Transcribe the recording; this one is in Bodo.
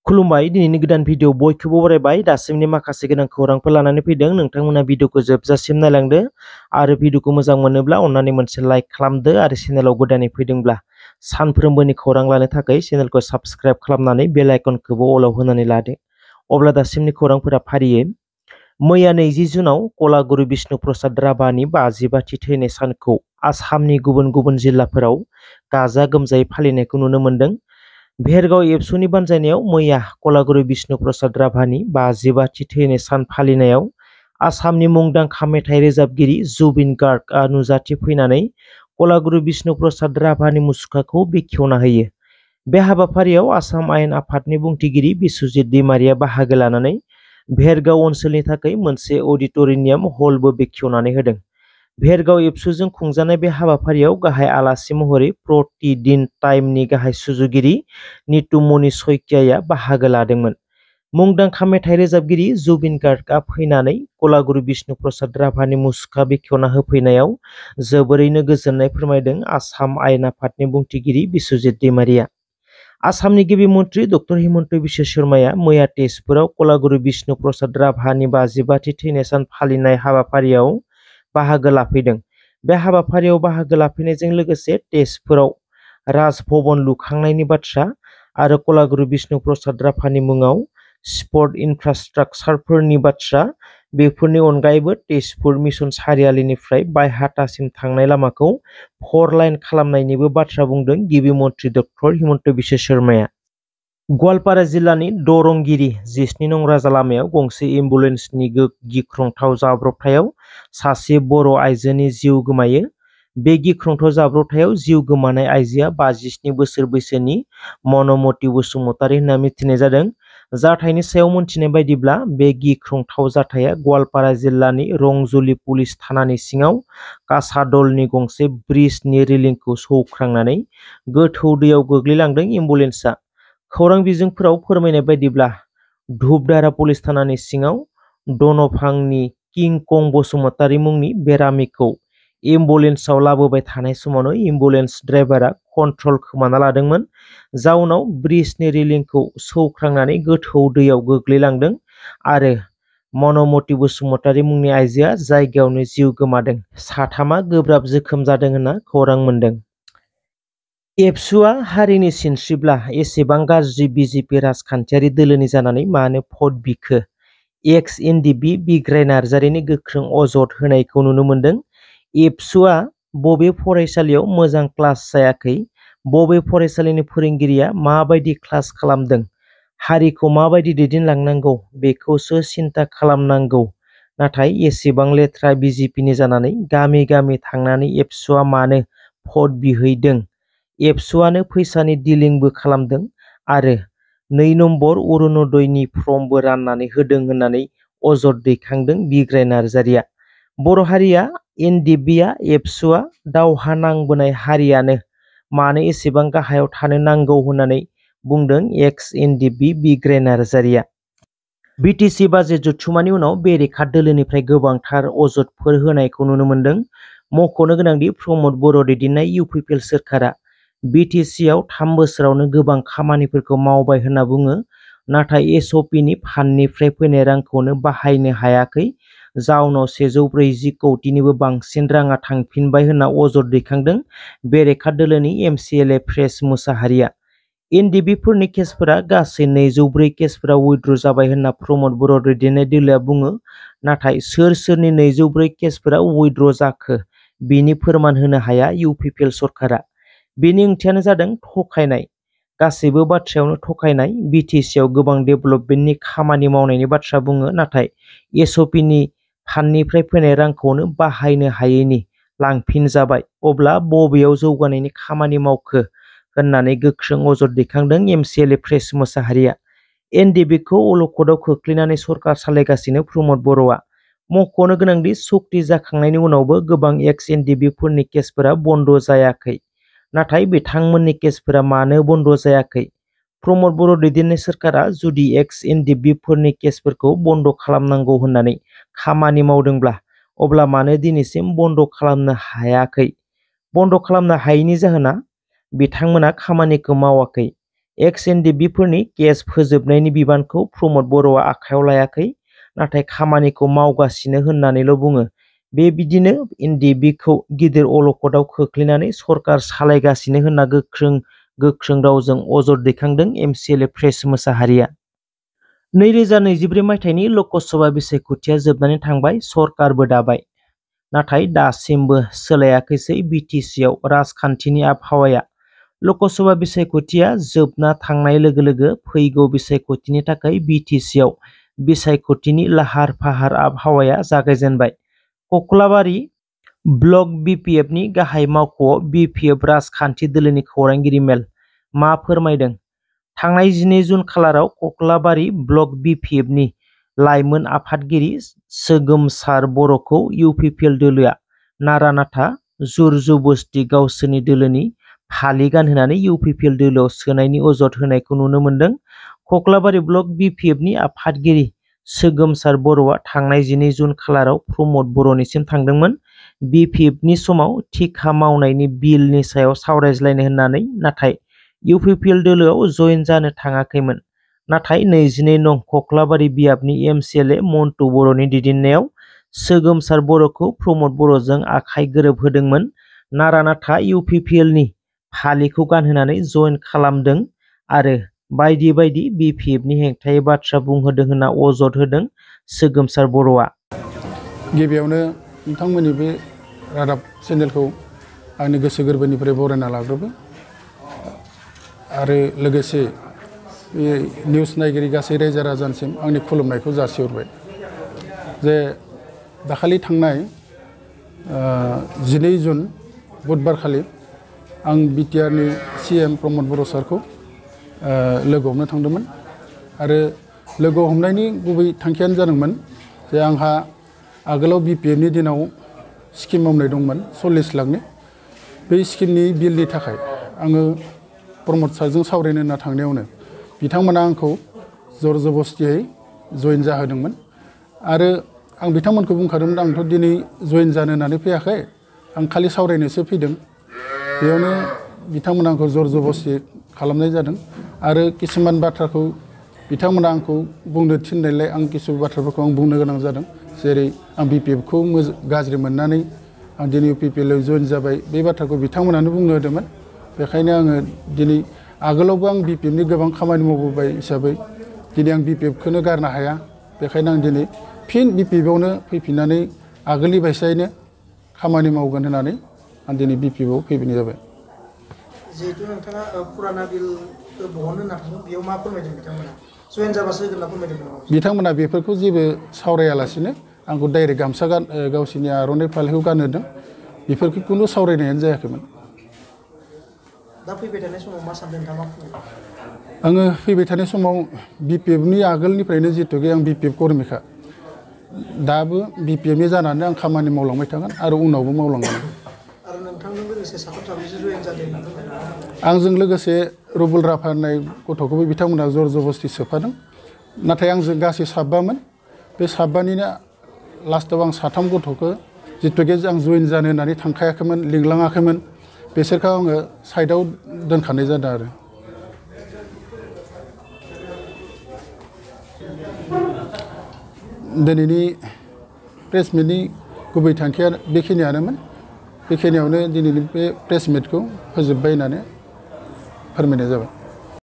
खुलुमबाय दिनैनि गोदान भिडिअ बयखौबो बरायबाय दासिमनि माखासे गोनां खौरांफोर लानानै फैदों नोंथांमोना भिडिअखौ जोबजासिम नायलांदो आरो भिडिअखौ मोजां मोनोब्ला अन्नानै मोनसे लाइक खालामदो आरो चेनेलाव गोदानै फैदोंब्ला सानफ्रोमबोनि खौरां लानो थाखाय चेनेलखौ साबस्क्राइब खालामनानै बेल आइकनखौबो अलाव होनानै लादो अब्ला दासिमनि खौरांफोरा फारियै मैया 20 जुनाव कलागुरु बिष्णु प्रसाद राभानि 52थि थैनाय सानखौ आसामनि गुबुन गुबुन जिल्लाफोराव गाजा गोमजायै फालिनायखौ नुनो मोन्दों। भेरगाव एबसुनि बानजायनायाव मैया कलागुरु बिष्णु प्रसाद राभानि 52थि थैनाय सान फालिनायाव आसामनि मुंदांखा मेथाइ रोजाबगिरि जुबिन गार्गआ नुजाथि फैनानै कलागुरु बिष्णु प्रसाद राभानि मुसुखाखौ बेखेवना होयो। बे हाबाफारियाव आसाम आयेन आफादनि बुंथिगिरि बिस्वजित दैमारिया बाहागो लानानै भेरगाव ओनसोलनि थाखाय मोनसे अडिट'रियाम हलबो बेखेवनानै होदों। भेरगाव एबसुजों खुंजानाय बे हाबाफारियाव गाहाय आलासि महरै प्रतिदिन टाइमनि गाहाय सुजुगिरि नितुमनि सयकियाया बाहागो लादोंमोन। मुंदांखा मेथाइ रोजाबगिरि जुबिन गार्गआ फैनानै कलागुरु बिष्णु प्रसाद राभानि मुसुखा बेखेवना होफैनायाव जोबोरैनो गोजोननाय फोरमायदों आसाम आयेन आफादनि बुंथिगिरि बिस्वजित दैमारिया। आसामनि गिबि मन्त्रि डक्टर हिमन्त बिश्व शर्माया मैया तेजपुराव कलागुरु बिष्णु प्रसाद राभानि 52थि थैनाय सान फालिनाय हाबाफारियाव बाहागो लाफैदों। बे हाबाफारियाव बाहागो लाफैनायजों लोगोसे तेजपुराव राजभवन लुखांनायनि बाथ्रा आरो कलागुरु बिष्णु प्रसाद राभानि मुङाव स्पर्ट इनफ्रास्ट्राक्चारफोरनि बाथ्रा बेफोरनि अनगायैबो तेजपुर मिशन सारियालिनिफ्राय बायहाटासिम थांनाय लामाखौ 4 लाइन खालामनायनिबो बाथ्रा बुंदों गिबि मन्त्रि डक्टर हिमन्त बिश्व शर्माया। गवालपारा जिल्लानि दरंगिरि 17 नं राजा लामायाव गंसे एम्बुलेन्सनि गिख्रंथाव जाब्रबथायाव सासे बर' आइजोनि जिउ गोमायो। बे गिख्रंथाव जाब्रबथायाव जिउ गोमानाय आइजोआ 57 बोसोर बैसोनि मनमति बसुमतारी होनना मिथिनाय जादों। जाथायनि सायाव मोनथिनाय बायदिब्ला बे गिख्रंथाव जाथाया गवालपारा जिल्लानि रंजली पुलिस थानानि सिङाव कासादलनि गंसे ब्रिजनि रेलिंखौ सौख्रांनानै गोथौ दैयाव गोग्लैलांदों। एम्बुलेन्सआ खौरां बिजोंफोराव फोरमायनाय बायदिब्ला धुपदारा पुलिस थानानि सिङाव दनफांनि किंकं बसुमतारी मुंनि बेरामिखौ एम्बुलेन्सआव लाबोबाय थानाय समावनो एम्बुलेन्स ड्राइभारा कन्ट्रल खोमाना लादोंमोन। जाउनाव ब्रिजनि रेलिंखौ सौख्रांनानै गोथौ दैयाव गोग्लैलांदों आरो मनमति बसुमतारी मुंनि आइजोआ जायगायावनो जिउ गोमादों। साथामा गोब्राब जोखोम जादों होनना खौरां मोन्दों। एबसुआ हारिनि सिनस्रिब्ला एसेबां गाज्रि बिजेपि राजखान्थियारि दोलोनि जानानै मानो भट बिखो? एक्स एनडिबि बिग्राय नार्जारिनि गोख्रों अजद होनायखौ नुनो मोन्दों। एबसुआ बबे फरायसालियाव मोजां क्लास जायाखै? बबे फरायसालिनि फोरोंगिरिया माबायदि क्लास खालामदों? हारिखौ माबायदि दैदेनलांनांगौ बेखौसो सिन्था खालामनांगौ। नाथाय एसेबां लेथ्रा बिजेपिनि जानानै गामि गामि थांनानै एबसुआ मानो भट बिहैदों? एबसुआनो फैसानि डिलिंबो खालामदों आरो 2 नम्बर अरुणोदयनि फर्मबो राननानै होदों होननानै अजद दैखांदों बिग्राय नार्जारिया। बर' हारिया एनडिबिआ एबसुआ दावहा नांबोनाय हारियानो मानो एसेबां गाहायाव थानो नांगौ होननानै बुंदों एक्स एनडिबि बिग्राय नार्जारिया। बिटिसि बाजेट जथुम्मानि उनाव बेरेखा दोलोनिफ्राय गोबांथार अजदफोर होनायखौ नुनो मोन्दों। मख'नो गोनांदि प्रमद बर' दैदेननाय इउपिपिएल सोरखारा बिटिसिआव 3 बोसोरावनो गोबां खामानिफोरखौ मावबाय होनना बुङो, नाथाय एसअपिनि फान्डनिफ्राय फैनाय रांखौनो बाहायनो हायाखै। जाउनाव 140 कौटिनिबो बांसिन राङा थांफिनबाय होनना अजद दैखांदों बेरेखा दोलोनि एमसिएलए प्रेस मुसाहारिया। एनडिबिफोरनि केसफोरा गासै 204 केसफोरा उइथड्र जाबाय होनना प्रमद बर' दैदेननाय दोलोआ बुङो, नाथाय सोरनि 204 केसफोरा उइथड्र जाखो बेनि फोरमान होनो हाया इउपिपिएल सरकारा। बेनि ओंथियानो जादों थगायनाय। गासैबो बाथ्रायावनो थगायनाय। बिटिसिआव गोबां डेभेलपमेन्टनि खामानि मावनायनि बाथ्रा बुङो, नाथाय एसअपिनि फान्डनिफ्राय फैनाय रांखौनो बाहायनो हायैनि लांफिनजाबाय। अब्ला बबेयाव जौगानायनि खामानि मावखो होननानै गोख्रों अजद दैखांदों एमसिएलए प्रेस मुसाहारिया। एनडिबिखौ अलखदाव खोख्लैनानै सरकार सालायगासिनो प्रमद बर'आ। मख'नो गोनांदि सक्ति जाखांनायनि उनावबो गोबां एक्स एनडिबिफोरनि केसफोरा बन्द जायाखै। नाथाय बिथांमोननि केसफोरा मानो बन्द जायाखै? प्रमद बर' दैदेननाय सोरखारा जुदि एक्स एनडिबिफोरनि केसफोरखौ बन्द खालामनांगौ होननानै खामानि मावदोंब्ला अब्ला मानो दिनैसिम बन्द खालामनो हायाखै? बन्द खालामनो हायैनि जाहोना बिथांमोना खामानिखौ मावाखै। एक्स एनडिबिफोरनि केस फोजोबनायनि बिबानखौ प्रमद बर'आ आखायाव लायाखै, नाथाय खामानिखौ मावगासिनो होननानैल' बुङो। बेबायदिनो एनडिबिखौ गिदिर अलखदाव खोख्लैनानै सरकार सालायगासिनो होनना गोख्रों रावजों अजद दैखांदों एमसिएलए प्रेस मोसाहारिया। 2023 मायथाइनि लकसभा बिसायख'थिया जोबनानै थांबाय, सरकारबो दाबाय। नाथाय दासिमबो सोलायाखैसै बिटिसिआव राजखान्थिनि आबहावाया। लकसभा बिसायख'थिया जोबना थांनाय लोगो लोगो फैगौ बिसायख'थिनि थाखाय बिटिसिआव बिसायख'थिनि लाहार फाहार आबहावाया जागायजेनबाय। कक्लाबारि ब्लक बिपिएफनि गाहाय मावख'आव बिपिएफ राजखान्थि दोलोनि खौरांगिरि मेल। मा फोरमायदों? थांनाय 12 जुन खालाराव कक्लाबारि ब्लक बिपिएफनि लाइमोन आफादगिरि सोगोमसार बर'खौ इउपिपिएल दोलोआ नारा-नाथा जुर-जबस्ति गावसोरनि दोलोनि फालि गानहोनानै इउपिपिएल दोलोआव सोनायनि अजद होनायखौ नुनो मोन्दों। कक्लाबारि ब्लक बिपिएफनि आफादगिरि सोगोमसार बर'आ थांनाय 12 जुन खालाराव प्रमद बर'निसिम थांदोंमोन बिपिएफनि समाव थिखा मावनायनि बिलनि सायाव सावरायज्लायनो होननानै, नाथाय इउपिपिएल दोलोआव जयेन जानो थाङाखैमोन। नाथाय 22 नं कक्लाबारि बियाबनि एमसिएलए मन्टु बर'नि दैदेननायाव सोगोमसार बर'खौ प्रमद बर'जों आखाइ गोरोबहोदोंमोन। नारा-नाथा इउपिपिएलनि फालिखौ गानहोनानै जयेन खालामदों आरो बायदि बायदि बिपिएफनि हेंथायै बाथ्रा बुंहोदों होनना अजद होदों सोगोमसार बर'आ। गिबियावनो नोंथांमोननि बे रादाब चेनेलखौ आंनि गोसो गोरबोनिफ्राय बरायना लाग्रोबो आरो लोगोसे बे निउस नायगिरि गासै रायजो राजानिसिम आंनि खुलुमनायखौ जासिहरबाय। जे दाखालि थांनाय 12 जुन बुधबारखालि आं बिटिआरनि सिएम प्रमद बर' सारखौ लोगो हमनो थांदोंमोन आरो लोगो हमनायनि गुबै थांखियानो जादोंमोन जे आंहा आगोलाव बिपिएफनि दिनाव स्किम मावनाय दंमोन 40 लाखनि। बे स्किमनि बिलनि थाखाय आङो प्रमद सारजों सावरायनो होनना थांनायावनो बिथांमोना आंखौ जर जबस्तियै जयेन जाहोदोंमोन आरो आं बिथांमोनखौ बुंखादोंमोन आंथ' दिनै जयेन जानो होननानै फैयाखै, आं खालि सावरायनोसो फैदों। बेयावनो बिथांमोना आंखौ जर जबस्ति खालामनाय जादों आरो किसुमान बाथ्राखौ बिथांमोना आंखौ बुंनो थिननायलाय आं किसु बाथ्राफोरखौ आं बुंनो गोनां जादों। जेरै आं बिपिएफखौ गाज्रि मोननानै आं दिनै इउपिपिएलआव जयेन जाबाय, बे बाथ्राखौ बिथांमोनानो बुंनो होदोंमोन। बेखायनो आङो दिनै आगोलावबो आं बिपिएफनि गोबां खामानि मावबोबाय हिसाबै दिनै आं बिपिएफखौनो गारनो हाया। बेखायनो आं दिनै फिन बिपिएफआवनो फैफिननानै आगोलनि बायसायैनो खामानि मावगोन होननानै आं दिनै बिपिएफआव फैफिननाय जाबाय। जिहेतु नोंथाङा पुराना बिल बहननो होनना थाङो, बेयाव मा फोरमायदों बिथांमोना? जयेन जाबासो होगोन होनना फोरमायदों नामा? बिथांमोना बेफोरखौ जेबो सावरायालासिनो आंखौ डाइरेक्ट गामसा गावसिनि आर'नाइ फालिखौ गानहोदों। बेफोरखौ खुनु सावरायनायानो जायाखैमोन। दा फैबाय थानाय समाव मा सानदों नोंथाङा? मा फोरमायदों? आङो फैबाय थानाय समाव बिपिएफनि आगोलनिफ्रायनो जिहेतुके आं बिपिएफ कर्मिखा, दाबो बिपिएफनि जानानै आं खामानि मावलांबाय थागोन आरो उनावबो मावलांगोन। आरो नोंथांजों लोगोसे साथाम साब्रैसो जयेन जादों होनना फोरमायदों। आंजों लोगोसे रुबुल राफा होननाय गथ'खौबो बिथांमोना जर जबस्ति सोफादों। नाथाय आंजों गासै 7बामोन। बे 7बानिनो लास्टआव आं 3 गथ'खौ जितुके आं जयेन जानो होननानै थांखायाखैमोन, लिंलाङाखैमोन, बिसोरखौ आङो साइडआव दोनखानाय जादों आरो। दिनैनि प्रेस मिटनि गुबै थांखिया बेखिनियानोमोन। बेखिनियावनो दिनैनि बे प्रेस मिटखौ फोजोबबाय होननानै फोरमायनाय जाबाय।